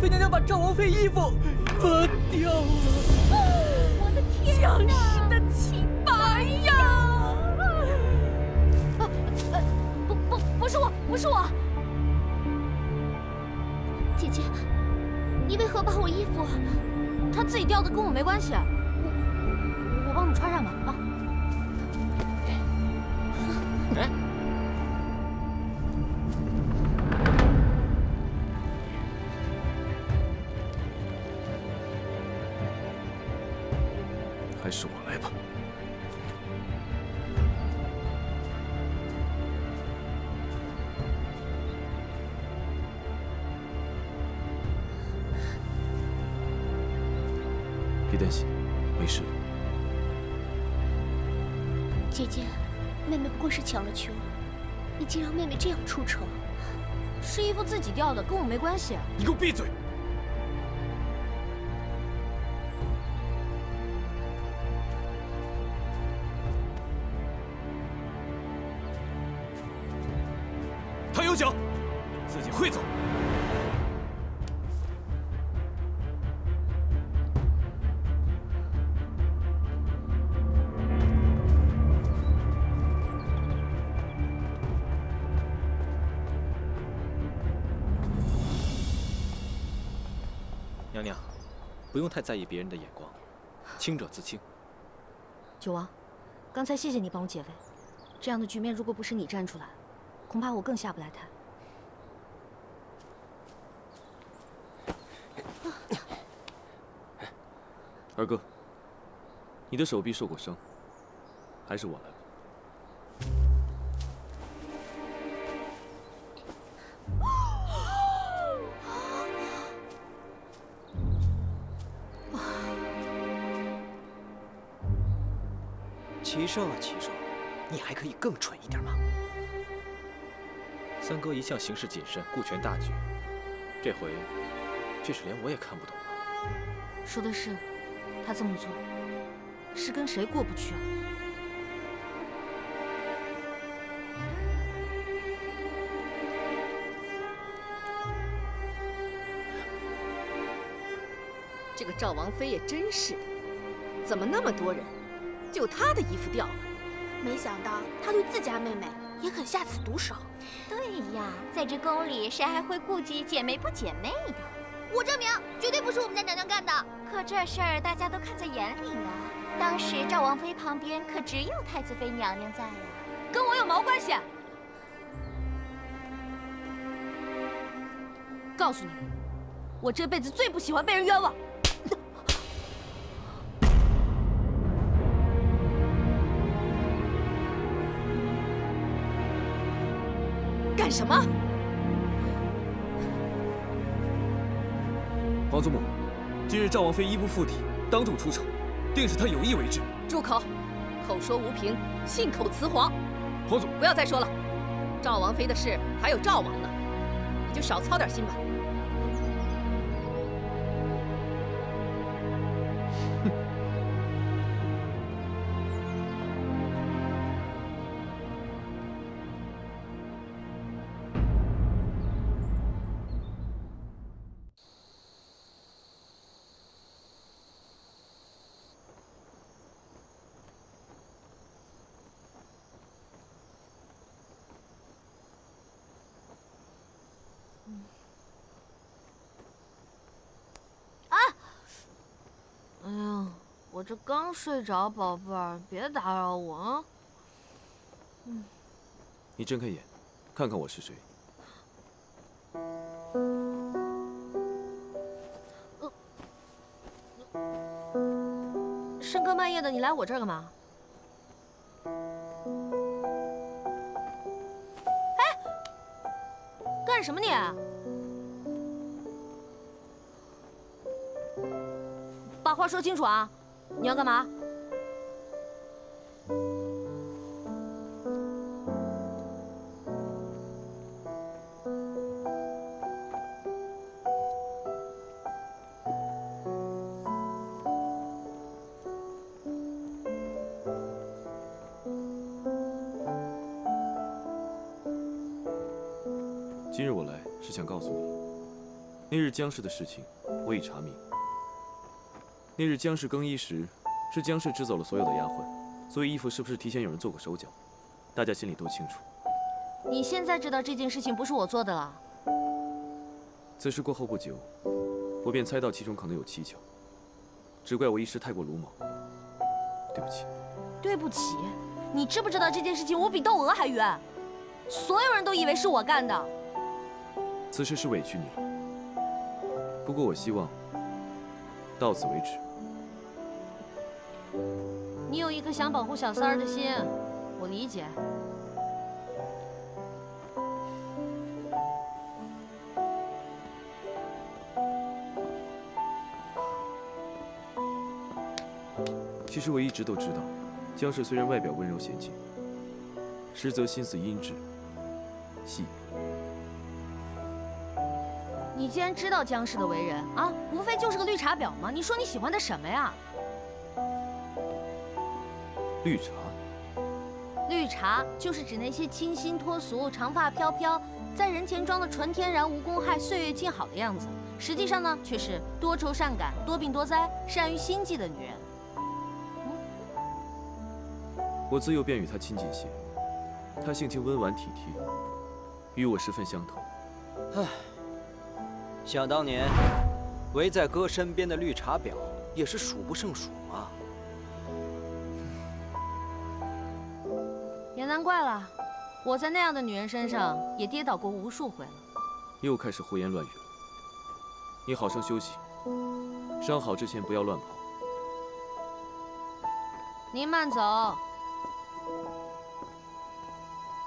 妃娘娘把赵王妃衣服扒掉了。我的天哪！将士的清白呀！不是我，不是我。姐姐，你为何把我衣服？他自己掉的，跟我没关系。我帮你穿上吧啊。哎。 还是我来吧。别担心，没事。姐姐，妹妹不过是抢了球，你竟让妹妹这样出丑。是衣服自己掉的，跟我没关系。你给我闭嘴！ 他有脚，自己会走。娘娘，不用太在意别人的眼光，清者自清。九王，刚才谢谢你帮我解围，这样的局面如果不是你站出来，恐怕我更下不来台。 二哥，你的手臂受过伤，还是我来吧。齐胜啊，齐胜，你还可以更蠢一点吗？三哥一向行事谨慎，顾全大局，这回却是连我也看不懂了。说的是。 他这么做，是跟谁过不去啊？这个赵王妃也真是的，怎么那么多人，就她的衣服掉了？没想到他对自家妹妹也肯下此毒手。对呀，在这宫里，谁还会顾及姐妹不姐妹的？ 我证明，绝对不是我们家娘娘干的。可这事儿大家都看在眼里呀。当时赵王妃旁边可只有太子妃娘娘在呀，跟我有毛关系？告诉你，我这辈子最不喜欢被人冤枉。干什么？ 皇祖母，今日赵王妃衣不附体，当众出丑，定是她有意为之。住口！口说无凭，信口雌黄。皇祖，不要再说了。赵王妃的事还有赵王呢，你就少操点心吧。哎呀，我这刚睡着，宝贝儿，别打扰我啊。你睁开眼，看看我是谁。深更半夜的，你来我这儿干嘛？哎，干什么你？把话说清楚啊！你要干嘛？今日我来是想告诉你，那日江氏的事情，我已查明。那日江氏更衣时，是江氏支走了所有的丫鬟，所以衣服是不是提前有人做过手脚，大家心里都清楚。你现在知道这件事情不是我做的了？此事过后不久，我便猜到其中可能有蹊跷，只怪我一时太过鲁莽，对不起。对不起，你知不知道这件事情我比窦娥还冤？所有人都以为是我干的。此事是委屈你了，不过我希望到此为止。你有一颗想保护小三儿的心，我理解。其实我一直都知道，江氏虽然外表温柔娴静，实则心思阴鸷细。你既然知道江氏的为人啊，无非就是个绿茶婊嘛。你说你喜欢他什么呀？绿茶，绿茶就是指那些清新脱俗、长发飘飘，在人前装的纯天然、无公害、岁月静好的样子，实际上呢，却是多愁善感、多病多灾、善于心计的女人。我自幼便与她亲近些，她性情温婉体贴，与我十分相投。唉，想当年，围在哥身边的绿茶婊也是数不胜数啊。也难怪了，我在那样的女人身上也跌倒过无数回了。又开始胡言乱语了。你好生休息，伤好之前不要乱跑。您慢走。